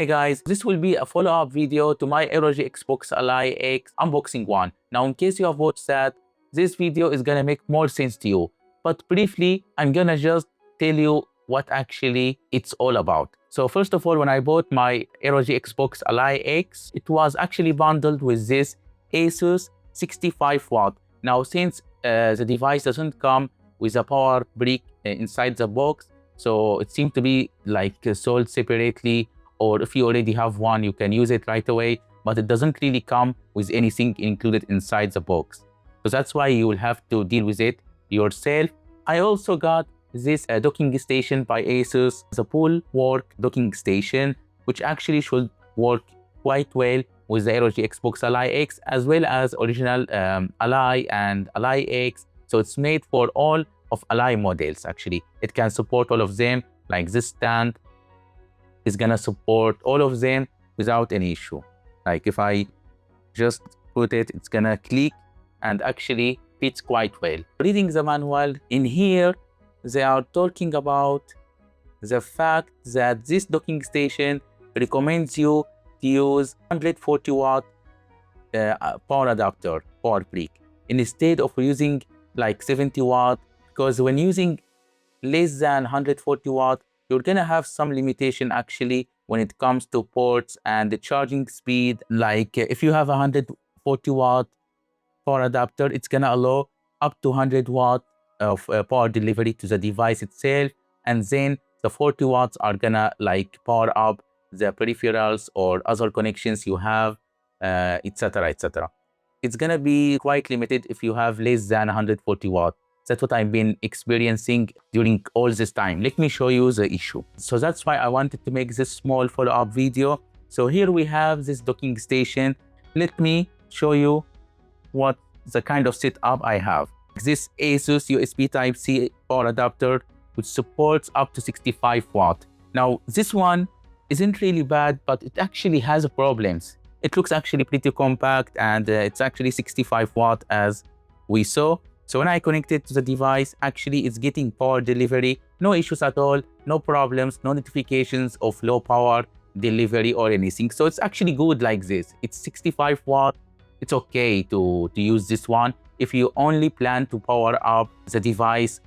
Hey guys, this will be a follow-up video to my ROG Xbox Ally X unboxing one. Now, in case you have watched that, this video is gonna make more sense to you. But briefly, I'm gonna just tell you what actually it's all about. So first of all, when I bought my ROG Xbox Ally X, it was actually bundled with this ASUS 65 watt. Now, since the device doesn't come with a power brick inside the box, so it seemed to be like sold separately, or if you already have one, you can use it right away, but it doesn't really come with anything included inside the box. So that's why you will have to deal with it yourself. I also got this docking station by ASUS, the pull work docking station, which actually should work quite well with the ROG Xbox Ally X, as well as original Ally and Ally X. So it's made for all of Ally models actually. It can support all of them, like this stand is gonna support all of them without any issue. Like if I just put it, it's gonna click and actually fits quite well. Reading the manual, in here, they are talking about the fact that this docking station recommends you to use 140 watt power adapter, power brick, instead of using like 70 watt, because when using less than 140 watt, you're gonna have some limitation actually when it comes to ports and the charging speed. Like if you have a 140 watt power adapter, it's gonna allow up to 100 watt of power delivery to the device itself, and then the 40 watts are gonna like power up the peripherals or other connections you have, etc, etc. It's gonna be quite limited if you have less than 140 watt. That's what I've been experiencing during all this time. Let me show you the issue. So that's why I wanted to make this small follow-up video. So here we have this docking station. Let me show you what the kind of setup I have. This ASUS USB Type-C power adapter, which supports up to 65 watt. Now, this one isn't really bad, but it actually has problems. It looks actually pretty compact, and it's actually 65 watt as we saw. So when I connect it to the device, actually it's getting power delivery, no issues at all, no problems, no notifications of low power delivery or anything. So it's actually good like this. It's 65 watt. It's okay to use this one if you only plan to power up the device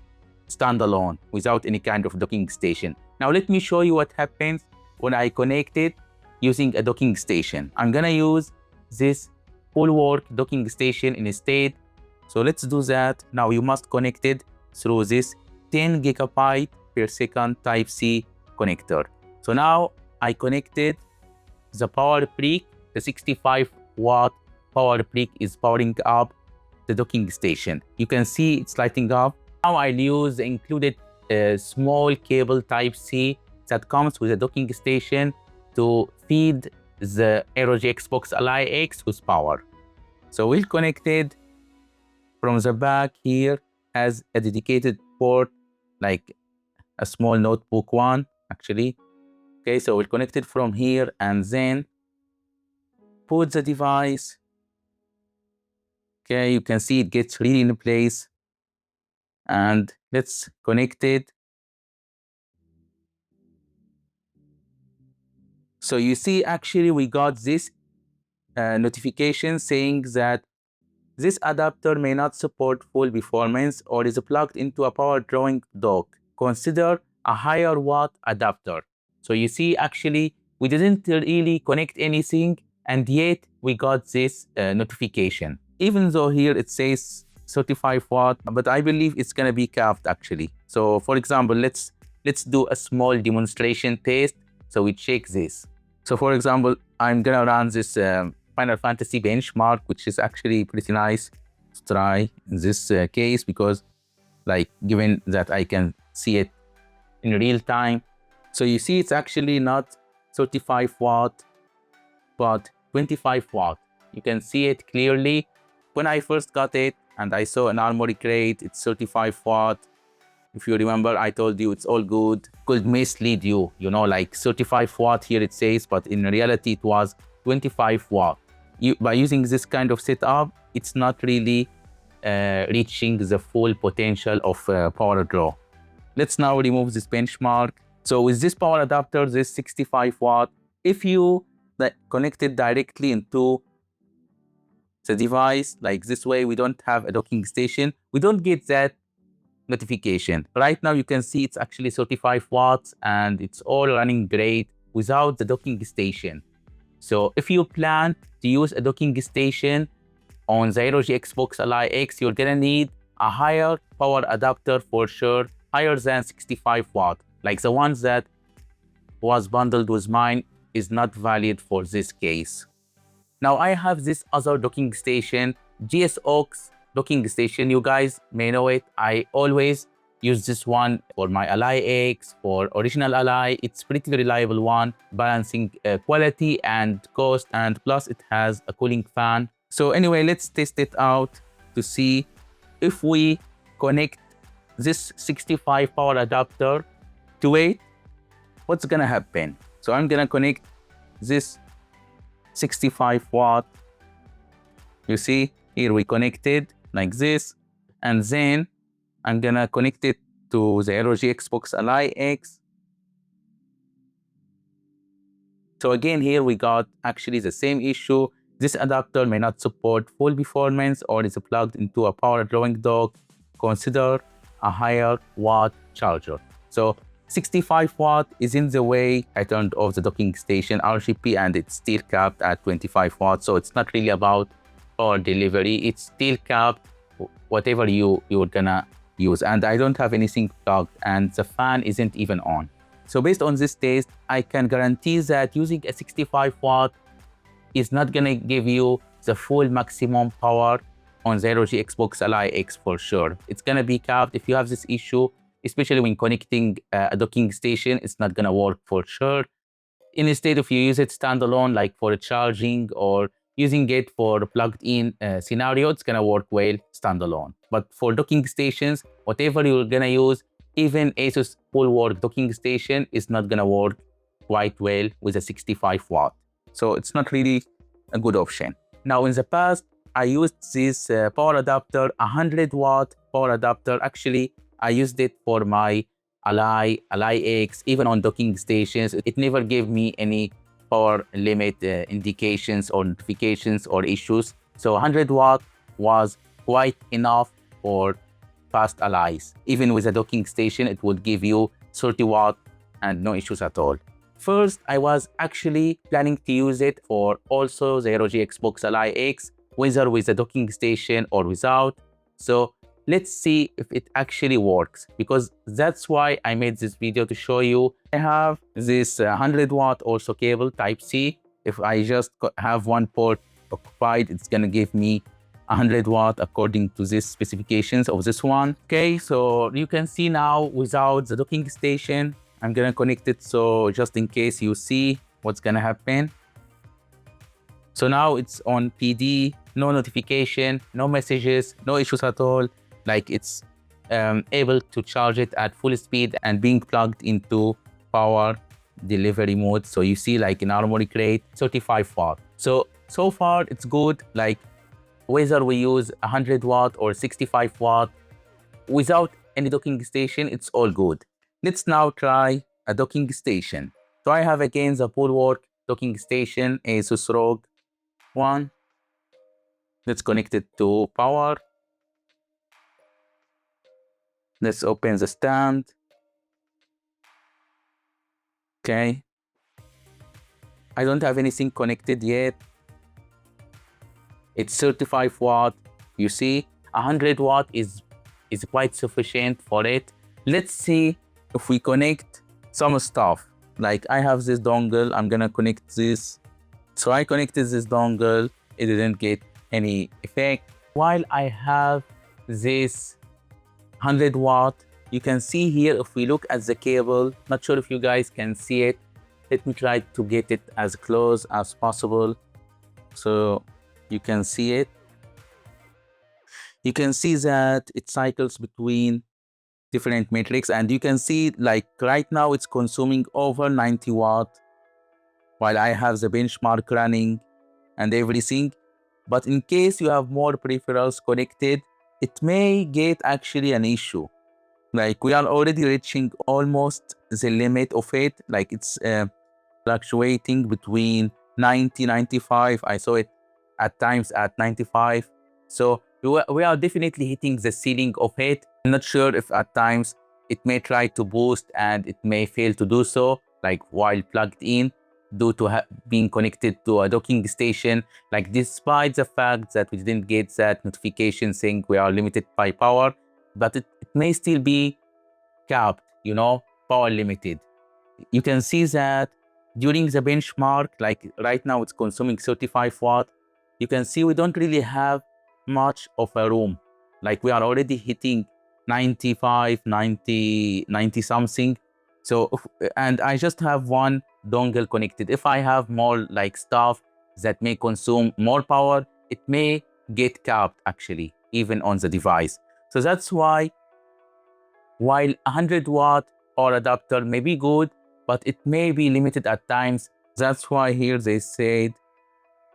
standalone without any kind of docking station. Now let me show you what happens when I connect it using a docking station. I'm gonna use this full work docking station instead. So let's do that. Now you must connect it through this 10 gigabyte per second Type-C connector. So now I connected the power brick. The 65 watt power brick is powering up the docking station. You can see it's lighting up. Now I'll use the included small cable Type-C that comes with the docking station to feed the ROG Xbox Ally X with power. So we'll connect it. From the back here has a dedicated port, like a small notebook one actually. Okay, so we'll connect it from here and then put the device. Okay, you can see it gets really in place, and let's connect it. So you see actually we got this notification saying that this adapter may not support full performance or is plugged into a power drawing dock. Consider a higher watt adapter. So you see, actually, we didn't really connect anything, and yet we got this notification. Even though here it says 35 watt, but I believe it's gonna be capped actually. So for example, let's do a small demonstration test. So we check this. So for example, I'm gonna run this Final Fantasy benchmark, which is actually pretty nice to try in this case, because like given that I can see it in real time. So you see it's actually not 35 watt, but 25 watt. You can see it clearly. When I first got it and I saw an Armory Crate, it's 35 watt. If you remember, I told you it's all good. Could mislead you, you know, like 35 watt here it says, but in reality it was 25 watt. By using this kind of setup, it's not really reaching the full potential of power draw. Let's now remove this benchmark. So with this power adapter, this 65 watt, If you connect it directly into the device, like this way, we don't have a docking station, we don't get that notification. Right now, you can see it's actually 35 watts and it's all running great without the docking station. So if you plan to use a docking station on the ROG Xbox Ally X, you're gonna need a higher power adapter for sure, higher than 65 watt. Like the ones that was bundled with mine is not valid for this case. Now I have this other docking station, JSAUX docking station. You guys may know it. I always use this one for my Ally X, for original Ally. It's pretty reliable one, balancing quality and cost, and plus it has a cooling fan. So anyway, let's test it out to see if we connect this 65 power adapter to it, what's gonna happen. So I'm gonna connect this 65 watt. You see here we connected like this, and then I'm gonna connect it to the ROG Xbox Ally X. So again, here we got actually the same issue. This adapter may not support full performance or is plugged into a power drawing dock. Consider a higher watt charger. So 65 watt is in the way. I turned off the docking station RGB and it's still capped at 25 watts. So it's not really about power delivery. It's still capped whatever you're gonna use. And I don't have anything plugged and the fan isn't even on. So based on this test, I can guarantee that using a 65 watt is not gonna give you the full maximum power on the ROG Xbox Ally X for sure. It's gonna be capped. If you have this issue, especially when connecting a docking station, it's not gonna work for sure. Instead, if you use it standalone, like for charging or using it for plugged in scenario, it's gonna work well standalone. But for docking stations, whatever you're gonna use, even ASUS full work docking station is not gonna work quite well with a 65 watt. So it's not really a good option. Now in the past, I used this power adapter, 100 watt power adapter. Actually, I used it for my Ally X, even on docking stations. It never gave me any power limit indications or notifications or issues. So 100 watt was quite enough for fast Allies. Even with a docking station, it would give you 30 watt and no issues at all. First, I was actually planning to use it for also the ROG Xbox Ally X, whether with a docking station or without. So let's see if it actually works, because that's why I made this video to show you. I have this 100 watt also cable type C. If I just have one port occupied, it's gonna give me 100 watt according to these specifications of this one. Okay, so you can see now without the docking station, I'm gonna connect it, so just in case you see what's gonna happen. So now it's on PD, no notification, no messages, no issues at all. Like it's able to charge it at full speed and being plugged into power delivery mode. So you see like in Armory Crate, 35 watt. So far it's good. Like whether we use 100 watt or 65 watt, without any docking station, it's all good. Let's now try a docking station. So I have again the Bulwark docking station, ASUS ROG one. Let's connect it to power. Let's open the stand. Okay. I don't have anything connected yet. It's 35 watt. You see, 100 watt is quite sufficient for it. Let's see if we connect some stuff. Like I have this dongle, I'm gonna connect this. So I connected this dongle, it didn't get any effect. While I have this 100 watt, you can see here, if we look at the cable, not sure if you guys can see it. Let me try to get it as close as possible so you can see it. You can see that it cycles between different metrics, and you can see like right now it's consuming over 90 watt while I have the benchmark running and everything. But in case you have more peripherals connected, it may get actually an issue. Like we are already reaching almost the limit of it. Like it's fluctuating between 90, 95. I saw it at times at 95. So we are definitely hitting the ceiling of it. I'm not sure if at times it may try to boost and it may fail to do so, like while plugged in, due to being connected to a docking station. Like despite the fact that we didn't get that notification saying we are limited by power, but it may still be capped, you know, power limited. You can see that during the benchmark, like right now it's consuming 35 watt. You can see we don't really have much of a room. Like we are already hitting 95, 90 something. So, and I just have one dongle connected. If I have more like stuff that may consume more power, it may get capped actually, even on the device. So that's why, while 100 watt power adapter may be good, but it may be limited at times. That's why here they said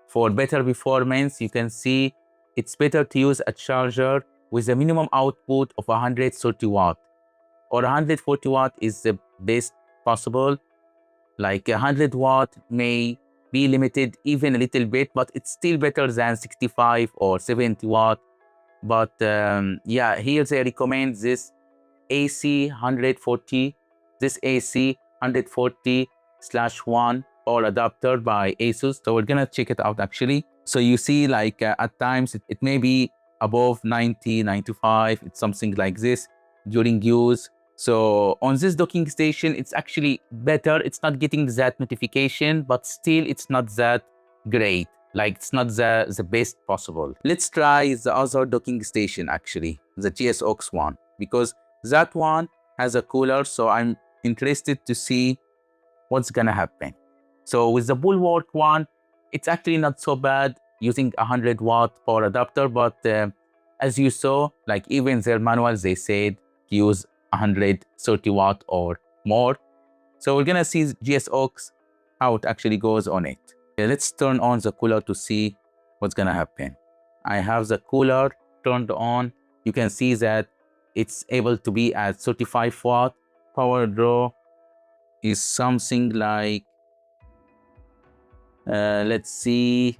for better performance, you can see it's better to use a charger with a minimum output of 130 watt or 140 watt is the best possible. Like 100 watt may be limited even a little bit, but it's still better than 65 or 70 watt. But yeah, here they recommend this AC 140, this AC 140/1 power adapter by ASUS. So we're gonna check it out actually. So you see like at times it may be above 90, 95, it's something like this during use. So on this docking station, it's actually better. It's not getting that notification, but still it's not that great. Like it's not the best possible. Let's try the other docking station actually, the JSAUX one, because that one has a cooler. So I'm interested to see what's gonna happen. So with the Bulwark one, it's actually not so bad using 100 watt power adapter, but as you saw, like even their manuals, they said to use 130 watt or more. So we're gonna see JSAUX, how it actually goes on it. Okay, let's turn on the cooler to see what's gonna happen. I have the cooler turned on. You can see that it's able to be at 35 watt. Power draw is something like, let's see,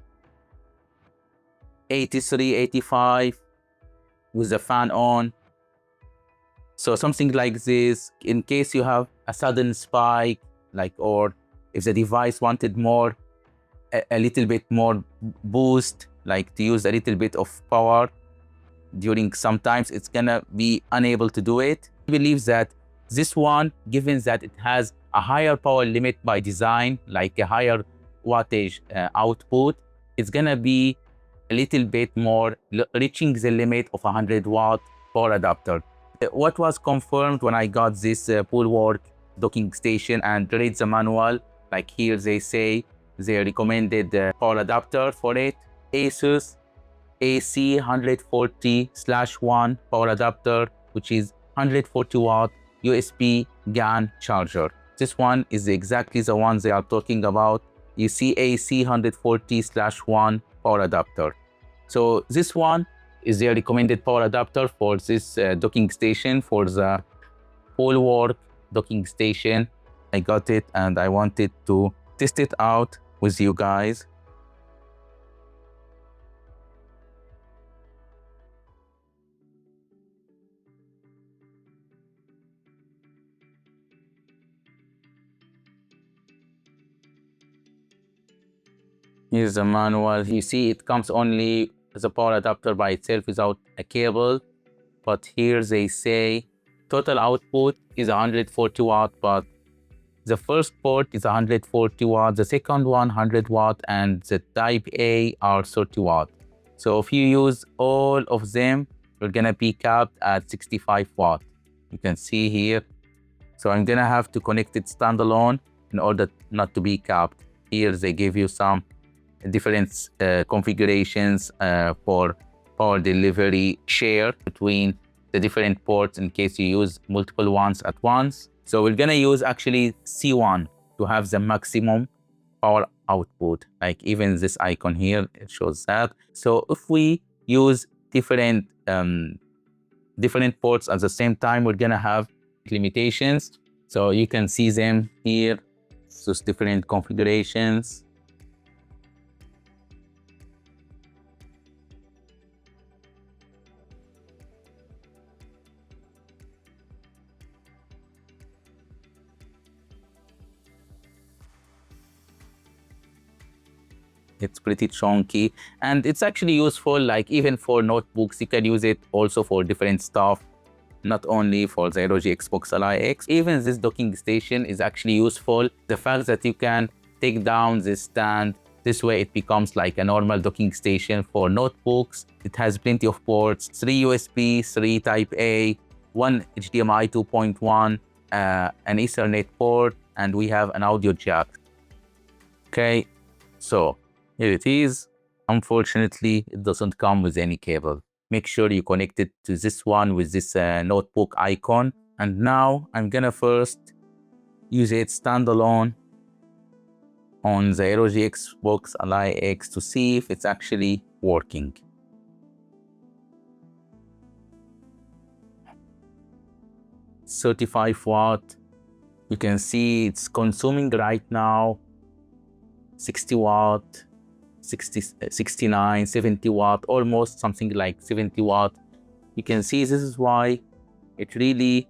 83, 85 with the fan on. So something like this, in case you have a sudden spike, like, or if the device wanted more, a little bit more boost, like to use a little bit of power during sometimes, it's gonna be unable to do it. I believe that this one, given that it has a higher power limit by design, like a higher wattage output, it's gonna be a little bit more reaching the limit of 100 watt power adapter. What was confirmed when I got this Bulwark docking station and read the manual, like here they say they recommended power adapter for it, ASUS AC 140/1 power adapter, which is 140 watt USB GAN charger. This one is exactly the one they are talking about. You see AC 140/1 power adapter. So this one is their recommended power adapter for this docking station, for the Bulwark docking station. I got it and I wanted to test it out with you guys. Here's the manual. You see it comes only as a power adapter by itself without a cable. But here they say total output is 140 watt, but the first port is 140 watt, the second one 100 watt, and the type A are 30 watt. So if you use all of them, you're gonna be capped at 65 watt. You can see here. So I'm gonna have to connect it standalone in order not to be capped. Here they give you some different configurations for power delivery share between the different ports in case you use multiple ones at once. So we're gonna use actually C1 to have the maximum power output. Like even this icon here, it shows that. So if we use different ports at the same time, we're gonna have limitations. So you can see them here. ASUS different configurations. It's pretty chunky and it's actually useful, like even for notebooks. You can use it also for different stuff, not only for the ROG Xbox Ally X. Even this docking station is actually useful. The fact that you can take down this stand, this way it becomes like a normal docking station for notebooks. It has plenty of ports, 3 USB, 3 Type A, 1 HDMI 2.1, an Ethernet port, and we have an audio jack. Okay, so here it is. Unfortunately, it doesn't come with any cable. Make sure you connect it to this one with this notebook icon. And now I'm gonna first use it standalone on the ROG Xbox Ally X to see if it's actually working. It's 35 watt. You can see it's consuming right now 60 watt, 69, 70 watt, almost something like 70 watt. You can see this is why it really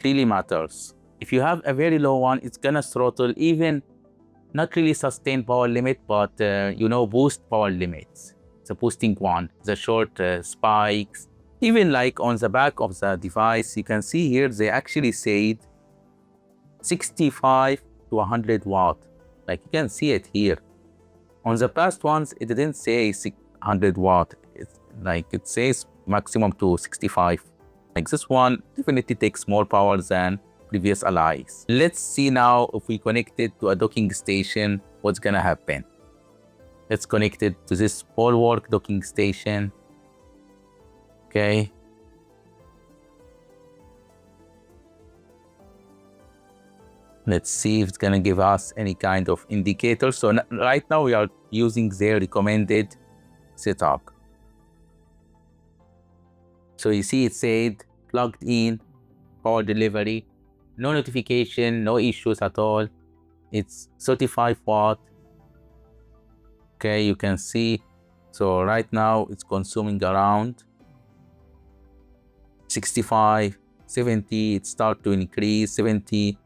matters. If you have a very low one, it's gonna throttle, even not really sustain power limit, but boost power limits. The boosting one, the short spikes. Even like on the back of the device, you can see here they actually said 65 to 100 watt. Like you can see it here. On the past ones, it didn't say 100 watt. It's like it says maximum to 65. Like this one definitely takes more power than previous Allies. Let's see now if we connect it to a docking station, what's gonna happen. Let's connect it to this bulwark docking station. Okay. Let's see if it's gonna give us any kind of indicator. So right now we are using their recommended setup. So you see it said plugged in, power delivery, no notification, no issues at all. It's 35 watt. Okay, you can see. So right now it's consuming around 65, 70, it starts to increase, 70,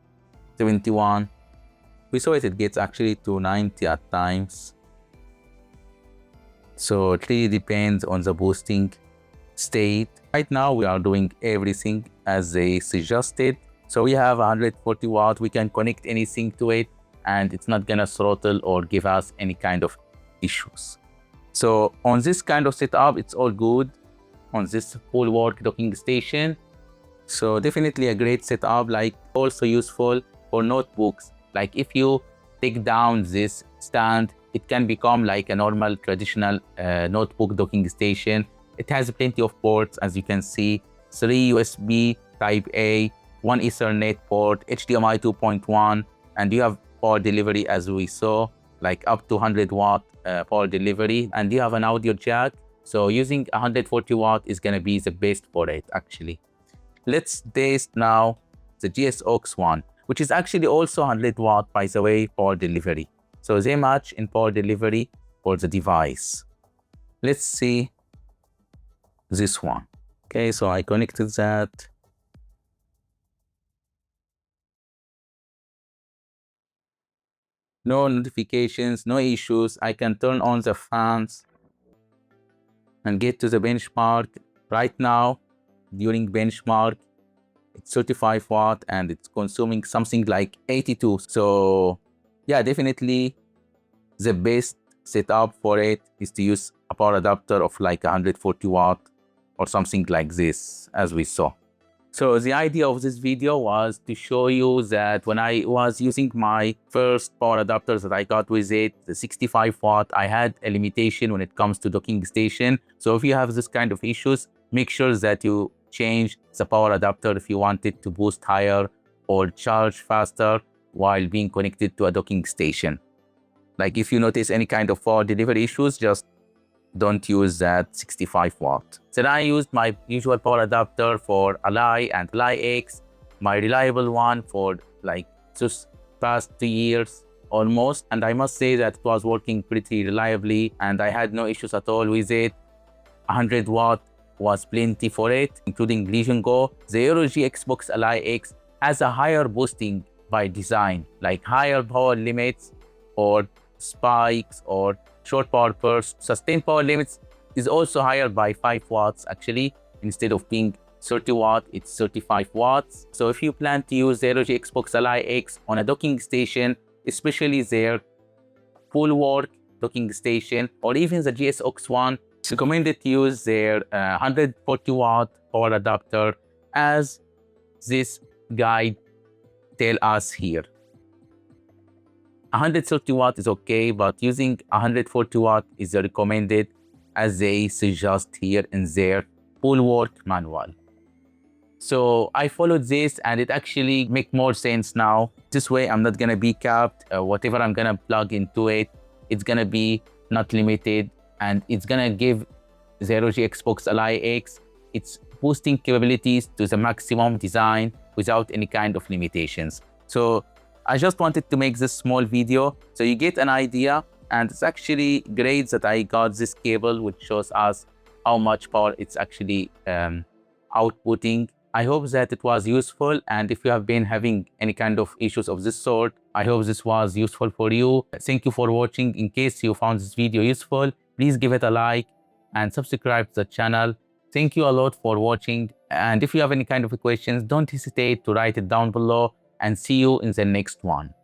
71. We saw it gets actually to 90 at times. So it really depends on the boosting state. Right now we are doing everything as they suggested. So we have 140 watt, we can connect anything to it and it's not gonna throttle or give us any kind of issues. So on this kind of setup, it's all good on this bulwark docking station. So definitely a great setup, like also useful for notebooks. Like if you take down this stand, it can become like a normal traditional notebook docking station. It has plenty of ports, as you can see, 3 USB Type A, 1 Ethernet port, HDMI 2.1, and you have power delivery as we saw, like up to 100 watt power delivery, and you have an audio jack. So using 140 watt is gonna be the best for it actually. Let's test now the JSAUX one, which is actually also 100 watt, by the way, power delivery. So they match in power delivery for the device. Let's see this one. Okay, so I connected that. No notifications, no issues. I can turn on the fans and get to the benchmark. Right now, during benchmark, it's 35 watt and it's consuming something like 82. So yeah, definitely the best setup for it is to use a power adapter of like 140 watt or something like this, as we saw. So the idea of this video was to show you that when I was using my first power adapters that I got with it, the 65 watt, I had a limitation when it comes to docking station. So if you have this kind of issues, make sure that you change the power adapter if you want it to boost higher or charge faster while being connected to a docking station. Like if you notice any kind of power delivery issues, just don't use that 65 watt. Then I used my usual power adapter for Ally and Ally X, my reliable one for like ASUS past 2 years almost, and I must say that it was working pretty reliably and I had no issues at all with it. 100 watt was plenty for it, including Legion Go. The ROG Xbox Ally X has a higher boosting by design, like higher power limits or spikes or short power bursts. Sustained power limits is also higher by 5 watts actually. Instead of being 30 watt, it's 35 watts. So if you plan to use the ROG Xbox Ally X on a docking station, especially their full work docking station or even the JSAUX one, it's recommended to use their 140 watt power adapter as this guide tell us here. 130 watt is okay, but using 140 watt is recommended as they suggest here in their full work manual. So I followed this and it actually makes more sense now. This way I'm not gonna be capped. Whatever I'm gonna plug into it, it's gonna be not limited, and it's gonna give the ROG Xbox Ally X its boosting capabilities to the maximum design without any kind of limitations. So I just wanted to make this small video so you get an idea, and it's actually great that I got this cable which shows us how much power it's actually outputting. I hope that it was useful, and if you have been having any kind of issues of this sort, I hope this was useful for you. Thank you for watching. In case you found this video useful, please give it a like and subscribe to the channel. Thank you a lot for watching, and if you have any kind of questions, don't hesitate to write it down below, and see you in the next one.